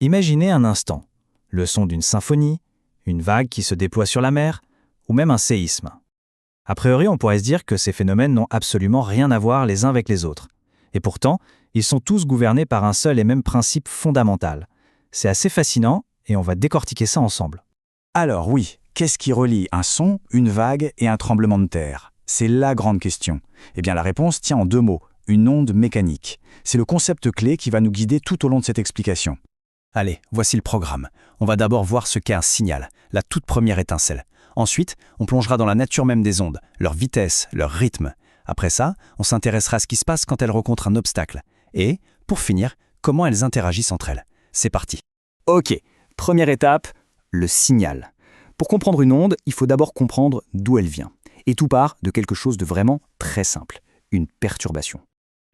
Imaginez un instant, le son d'une symphonie, une vague qui se déploie sur la mer, ou même un séisme. A priori, on pourrait se dire que ces phénomènes n'ont absolument rien à voir les uns avec les autres. Et pourtant, ils sont tous gouvernés par un seul et même principe fondamental. C'est assez fascinant et on va décortiquer ça ensemble. Alors oui, qu'est-ce qui relie un son, une vague et un tremblement de terre? C'est la grande question. Eh bien la réponse tient en deux mots, une onde mécanique. C'est le concept clé qui va nous guider tout au long de cette explication. Allez, voici le programme. On va d'abord voir ce qu'est un signal, la toute première étincelle. Ensuite, on plongera dans la nature même des ondes, leur vitesse, leur rythme. Après ça, on s'intéressera à ce qui se passe quand elles rencontrent un obstacle. Et, pour finir, comment elles interagissent entre elles. C'est parti. Ok, première étape, le signal. Pour comprendre une onde, il faut d'abord comprendre d'où elle vient. Et tout part de quelque chose de vraiment très simple, une perturbation.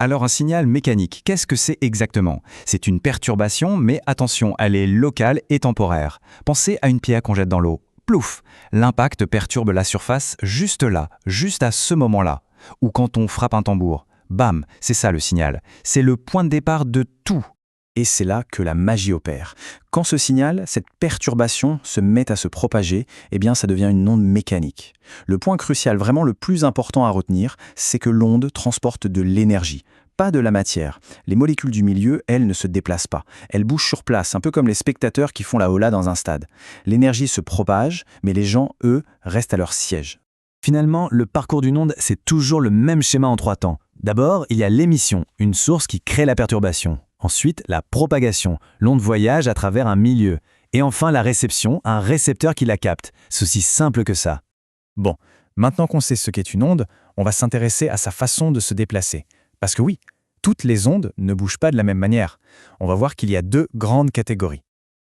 Alors un signal mécanique, qu'est-ce que c'est exactement? C'est une perturbation, mais attention, elle est locale et temporaire. Pensez à une pierre qu'on jette dans l'eau. Plouf! L'impact perturbe la surface juste là, juste à ce moment-là. Ou quand on frappe un tambour. Bam! C'est ça le signal. C'est le point de départ de tout. Et c'est là que la magie opère. Quand ce signal, cette perturbation se met à se propager, eh bien ça devient une onde mécanique. Le point crucial, vraiment le plus important à retenir, c'est que l'onde transporte de l'énergie, pas de la matière. Les molécules du milieu, elles, ne se déplacent pas. Elles bougent sur place, un peu comme les spectateurs qui font la hola dans un stade. L'énergie se propage, mais les gens, eux, restent à leur siège. Finalement, le parcours d'une onde, c'est toujours le même schéma en trois temps. D'abord, il y a l'émission, une source qui crée la perturbation. Ensuite, la propagation, l'onde voyage à travers un milieu. Et enfin, la réception, un récepteur qui la capte. C'est aussi simple que ça. Bon, maintenant qu'on sait ce qu'est une onde, on va s'intéresser à sa façon de se déplacer. Parce que oui, toutes les ondes ne bougent pas de la même manière. On va voir qu'il y a deux grandes catégories.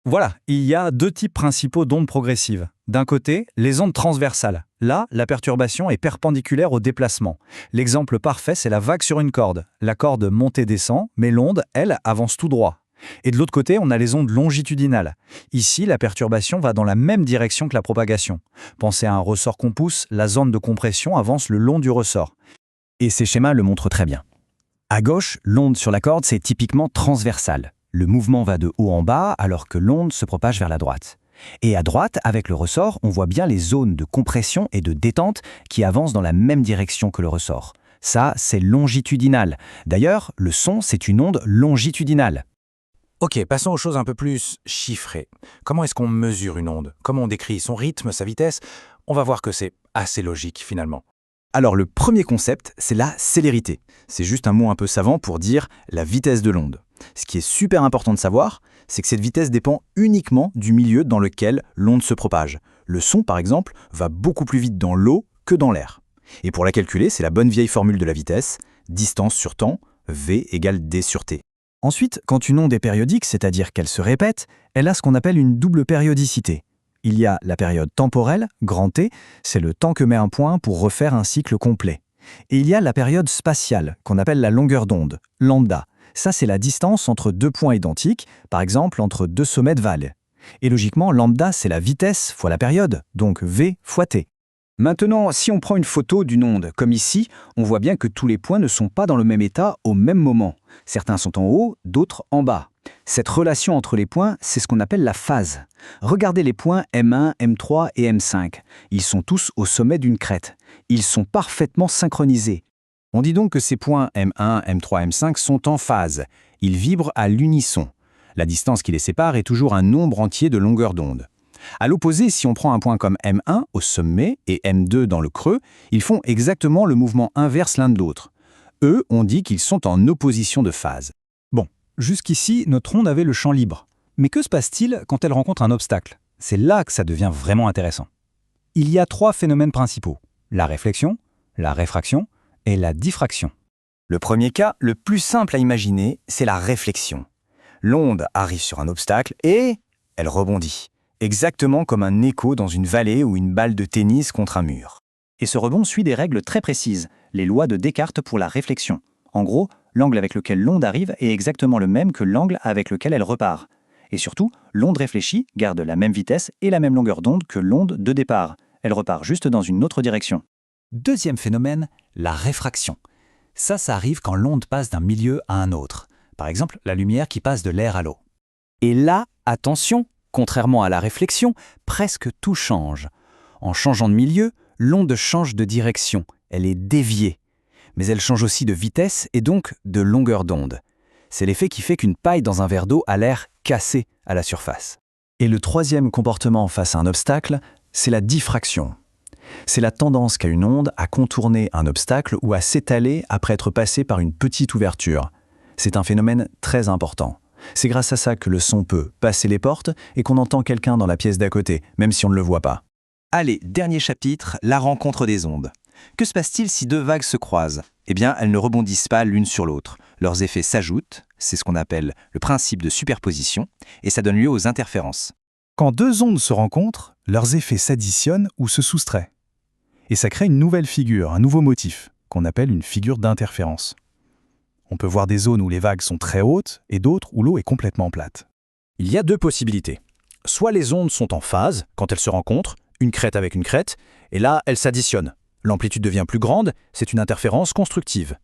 Voilà, il y a deux types principaux d'ondes progressives. D'un côté, les ondes transversales. Là, la perturbation est perpendiculaire au déplacement. L'exemple parfait, c'est la vague sur une corde. La corde monte et descend, mais l'onde, elle, avance tout droit. Et de l'autre côté, on a les ondes longitudinales. Ici, la perturbation va dans la même direction que la propagation. Pensez à un ressort qu'on pousse, la zone de compression avance le long du ressort. Et ces schémas le montrent très bien. À gauche, l'onde sur la corde, c'est typiquement transversal. Le mouvement va de haut en bas alors que l'onde se propage vers la droite. Et à droite, avec le ressort, on voit bien les zones de compression et de détente qui avancent dans la même direction que le ressort. Ça, c'est longitudinal. D'ailleurs, le son, c'est une onde longitudinale. Ok, passons aux choses un peu plus chiffrées. Comment est-ce qu'on mesure une onde? Comment on décrit son rythme, sa vitesse? On va voir que c'est assez logique finalement. Alors le premier concept, c'est la célérité. C'est juste un mot un peu savant pour dire la vitesse de l'onde. Ce qui est super important de savoir, c'est que cette vitesse dépend uniquement du milieu dans lequel l'onde se propage. Le son, par exemple, va beaucoup plus vite dans l'eau que dans l'air. Et pour la calculer, c'est la bonne vieille formule de la vitesse, distance sur temps, V égale D sur T. Ensuite, quand une onde est périodique, c'est-à-dire qu'elle se répète, elle a ce qu'on appelle une double périodicité. Il y a la période temporelle, grand T, c'est le temps que met un point pour refaire un cycle complet. Et il y a la période spatiale, qu'on appelle la longueur d'onde, lambda. Ça, c'est la distance entre deux points identiques, par exemple entre deux sommets de vague. Et logiquement, lambda, c'est la vitesse fois la période, donc V fois T. Maintenant, si on prend une photo d'une onde, comme ici, on voit bien que tous les points ne sont pas dans le même état au même moment. Certains sont en haut, d'autres en bas. Cette relation entre les points, c'est ce qu'on appelle la phase. Regardez les points M1, M3 et M5. Ils sont tous au sommet d'une crête. Ils sont parfaitement synchronisés. On dit donc que ces points M1, M3, M5 sont en phase. Ils vibrent à l'unisson. La distance qui les sépare est toujours un nombre entier de longueurs d'onde. À l'opposé, si on prend un point comme M1 au sommet et M2 dans le creux, ils font exactement le mouvement inverse l'un de l'autre. Eux, on dit qu'ils sont en opposition de phase. Bon, jusqu'ici, notre onde avait le champ libre. Mais que se passe-t-il quand elle rencontre un obstacle? C'est là que ça devient vraiment intéressant. Il y a trois phénomènes principaux. La réflexion, la réfraction et la diffraction. Le premier cas, le plus simple à imaginer, c'est la réflexion. L'onde arrive sur un obstacle et elle rebondit. Exactement comme un écho dans une vallée ou une balle de tennis contre un mur. Et ce rebond suit des règles très précises, les lois de Descartes pour la réflexion. En gros, l'angle avec lequel l'onde arrive est exactement le même que l'angle avec lequel elle repart. Et surtout, l'onde réfléchie garde la même vitesse et la même longueur d'onde que l'onde de départ. Elle repart juste dans une autre direction. Deuxième phénomène, la réfraction. Ça arrive quand l'onde passe d'un milieu à un autre. Par exemple, la lumière qui passe de l'air à l'eau. Et là, attention, contrairement à la réflexion, presque tout change. En changeant de milieu, l'onde change de direction, elle est déviée. Mais elle change aussi de vitesse et donc de longueur d'onde. C'est l'effet qui fait qu'une paille dans un verre d'eau a l'air cassée à la surface. Et le troisième comportement face à un obstacle, c'est la diffraction. C'est la tendance qu'a une onde à contourner un obstacle ou à s'étaler après être passée par une petite ouverture. C'est un phénomène très important. C'est grâce à ça que le son peut passer les portes et qu'on entend quelqu'un dans la pièce d'à côté, même si on ne le voit pas. Allez, dernier chapitre, la rencontre des ondes. Que se passe-t-il si deux vagues se croisent? Eh bien, elles ne rebondissent pas l'une sur l'autre. Leurs effets s'ajoutent, c'est ce qu'on appelle le principe de superposition, et ça donne lieu aux interférences. Quand deux ondes se rencontrent, leurs effets s'additionnent ou se soustraient. Et ça crée une nouvelle figure, un nouveau motif, qu'on appelle une figure d'interférence. On peut voir des zones où les vagues sont très hautes et d'autres où l'eau est complètement plate. Il y a deux possibilités. Soit les ondes sont en phase, quand elles se rencontrent, une crête avec une crête, et là, elles s'additionnent. L'amplitude devient plus grande, c'est une interférence constructive.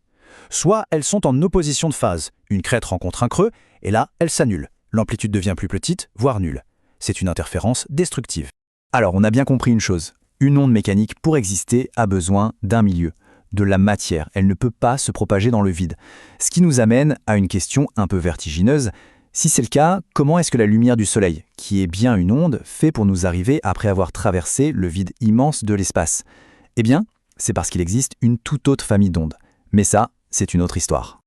Soit elles sont en opposition de phase, une crête rencontre un creux, et là, elles s'annulent. L'amplitude devient plus petite, voire nulle. C'est une interférence destructive. Alors, on a bien compris une chose. Une onde mécanique, pour exister, a besoin d'un milieu, de la matière. Elle ne peut pas se propager dans le vide. Ce qui nous amène à une question un peu vertigineuse. Si c'est le cas, comment est-ce que la lumière du Soleil, qui est bien une onde, fait pour nous arriver après avoir traversé le vide immense de l'espace? Eh bien, c'est parce qu'il existe une toute autre famille d'ondes. Mais ça, c'est une autre histoire.